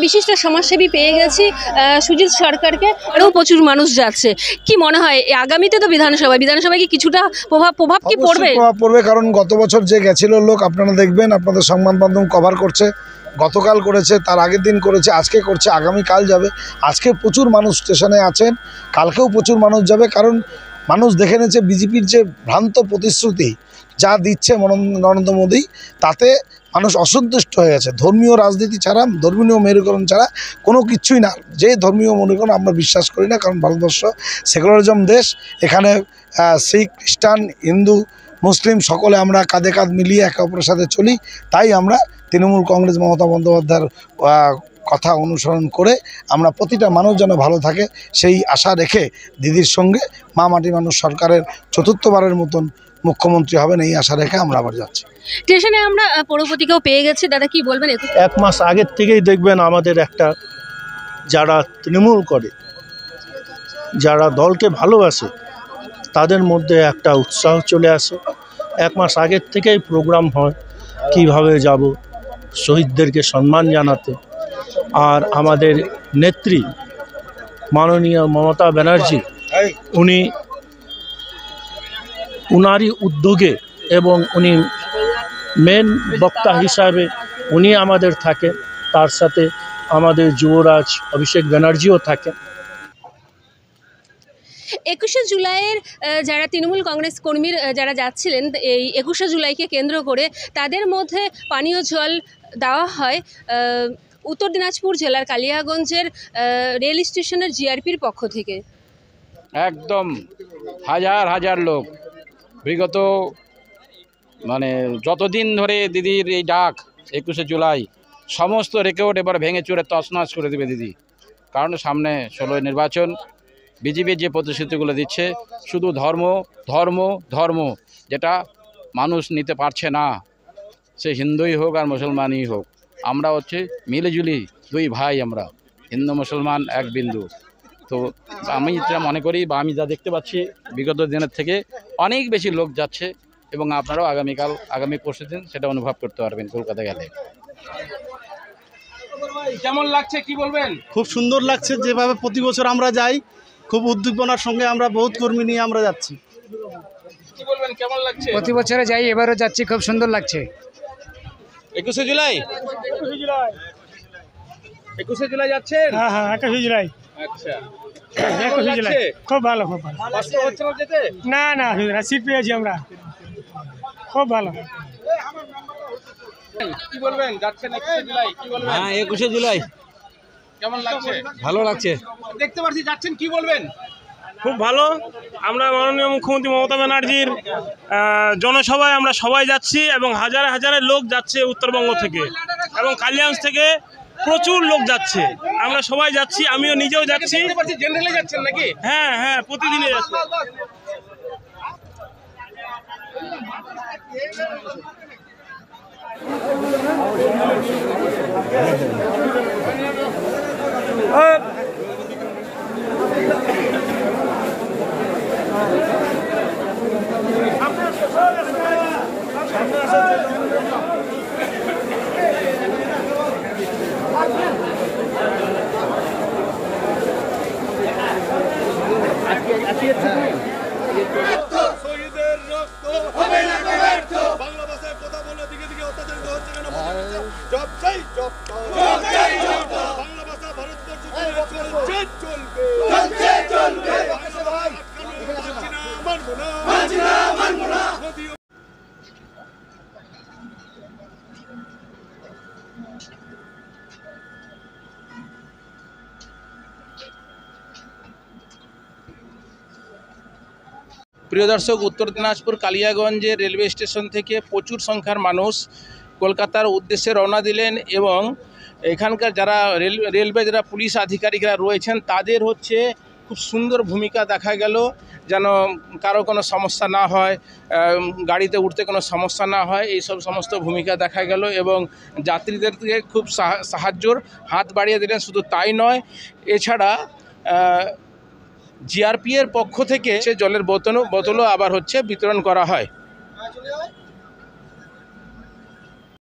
বিশিষ্ট সমাজসেবী পেয়ে গেছি সুজিত সরকারকে, আরও প্রচুর মানুষ যাচ্ছে। কি মনে হয় আগামীতে তো বিধানসভায় কি কিছুটা প্রভাব কি পড়বে? পড়বে, কারণ গত বছর যে গেছিল লোক আপনারা দেখবেন, আপনাদের সংবাদ মাধ্যম কভার করছে, গতকাল করেছে, তার আগের দিন করেছে, আজকে করছে, আগামীকাল যাবে। আজকে প্রচুর মানুষ স্টেশনে আছেন, কালকেও প্রচুর মানুষ যাবে, কারণ মানুষ দেখে নিয়েছে বিজেপির যে ভ্রান্ত প্রতিশ্রুতি যা দিচ্ছে নরেন্দ্র মোদী, তাতে মানুষ অসন্তুষ্ট হয়ে গেছে। ধর্মীয় রাজনীতি ছাড়া, ধর্মীয় মেরুকরণ ছাড়া কোনো কিছুই না। যে ধর্মীয় মেরুকরণ আমরা বিশ্বাস করি না, কারণ ভারতবর্ষ সেকুলারিজম দেশ। এখানে শিখ, খ্রিস্টান, হিন্দু, মুসলিম সকলে আমরা কাঁধে কাঁধ মিলিয়ে একে অপরের সাথে চলি। তাই আমরা তৃণমূল কংগ্রেস মমতা বন্দ্যোপাধ্যায়ের কথা অনুসরণ করে আমরা প্রতিটা মানুষ যেন ভালো থাকে সেই আশা রেখে দিদির সঙ্গে মা মাটি মানুষ সরকারের চতুর্থবারের মতন মুখ্যমন্ত্রী হবেন এই আশা রেখে আমরা আবার যাচ্ছি। স্টেশনে আমরা পৌরপতিকেও পেয়ে গেছি। দাদা কি বলবেন? এক মাস আগের থেকেই দেখবেন আমাদের একটা, যারা তৃণমূল করে, যারা দলকে ভালোবাসে, তাদের মধ্যে একটা উৎসাহ চলে আসে। এক মাস আগের থেকেই প্রোগ্রাম হয় কিভাবে যাব শহীদদেরকে সম্মান জানাতে। আর আমাদের নেত্রী মাননীয় মমতা ব্যানার্জি, উনারই উদ্যোগে এবং উনি মেন বক্তা হিসাবে উনি আমাদের থাকে, তার সাথে আমাদের যুবরাজ অভিষেক ব্যানার্জিও থাকে। 21শে জুলাইয়ের যারা তৃণমূল কংগ্রেস কর্মীর যারা যাচ্ছিলেন, এই 21শে জুলাইকে কেন্দ্র করে তাদের মধ্যে পানীয় জল দেওয়া হয় উত্তর দিনাজপুর জেলার কালিয়াগঞ্জের রেল স্টেশনের জিআরপির পক্ষ থেকে। একদম হাজার হাজার লোক বিগত যতদিন ধরে দিদির এই ডাক 21শে জুলাই সমস্ত রেকর্ড এবার ভেঙে চুরে তছনছ করে দেবে দিদি। কারণ সামনে 16 নির্বাচন, বিজেপির যে প্রতিশ্রুতিগুলো দিচ্ছে শুধু ধর্ম ধর্ম ধর্ম, যেটা মানুষ নিতে পারছে না, সে হিন্দুই হোক আর মুসলমানই হোক। আমরা হচ্ছে মিলেজুলি দুই ভাই, আমরা হিন্দু মুসলমান এক বিন্দু। তো আমি যেটা মনে করি বা আমি যা দেখতে পাচ্ছি বিগত দিনের থেকে অনেক বেশি লোক যাচ্ছে, এবং আপনারাও আগামী পরশু দিন সেটা অনুভব করতে পারবেন কলকাতা গেলে। কেমন লাগছে কি বলবেন? খুব সুন্দর লাগছে, যেভাবে প্রতি বছর আমরা যাই, খুব উদ্দীপনার সঙ্গে আমরা বহুত কর্মী নিয়ে আমরা যাচ্ছি। কি বলবেন, কেমন লাগছে? প্রতি বছরে যাই, এবারও যাচ্ছি, খুব সুন্দর লাগছে। 21শে জুলাই 21শে জুলাই যাচ্ছেন? হ্যাঁ হ্যাঁ, 21শে জুলাই। আচ্ছা, 21শে জুলাই খুব ভালো, খুব ভালো। কষ্ট হচ্ছে না যেতে? না না, সিট পেয়েছি আমরা, খুব ভালো। কি বলবেন, যাচ্ছেন 21শে জুলাই, কি বলবেন? হ্যাঁ, 21শে জুলাই কেমন লাগছে? ভালো লাগছে, দেখতে পাচ্ছি যাচ্ছেন, কি বলবেন? খুব ভালো। আমরা মাননীয় মুখ্যমন্ত্রী মমতা ব্যানার্জির জনসভায় আমরা সবাই যাচ্ছি, এবং হাজারে হাজারে লোক যাচ্ছে উত্তরবঙ্গ থেকে এবং কালিয়াগঞ্জ থেকে প্রচুর লোক যাচ্ছে। আমরা সবাই যাচ্ছি, আমিও নিজেও যাচ্ছি। জেনারেলে যাচ্ছেন নাকি? হ্যাঁ হ্যাঁ, প্রতিদিনই যাচ্ছি। শহীদের রক্ত হবে না ব্যর্থ। বাংলা ভাষায় কথা বলে দিকে দিকে অত্যাচারিত হচ্ছে কেন? জব চাই, জব বাংলা ভাষা ভারতবর্ষ চলছে, চলবে, চলছে, চলবে। মানবো না, মানবো না, মানবো না। প্রিয় দর্শক, উত্তর দিনাজপুর কালিয়াগঞ্জের রেলওয়ে স্টেশন থেকে প্রচুর সংখ্যার মানুষ কলকাতার উদ্দেশ্যে রওনা দিলেন, এবং এখানকার যারা রেলওয়ে যারা পুলিশ আধিকারিকরা রয়েছেন তাদের হচ্ছে খুব সুন্দর ভূমিকা দেখা গেল, যেন কারো কোনো সমস্যা না হয়, গাড়িতে উঠতে কোনো সমস্যা না হয়, এইসব সমস্ত ভূমিকা দেখা গেল, এবং যাত্রীদেরকে খুব সাহায্যর হাত বাড়িয়ে দিলেন। শুধু তাই নয়, এছাড়া জিআরপি এর পক্ষ থেকে জলের বোতলও আবার হচ্ছে বিতরণ করা হয়।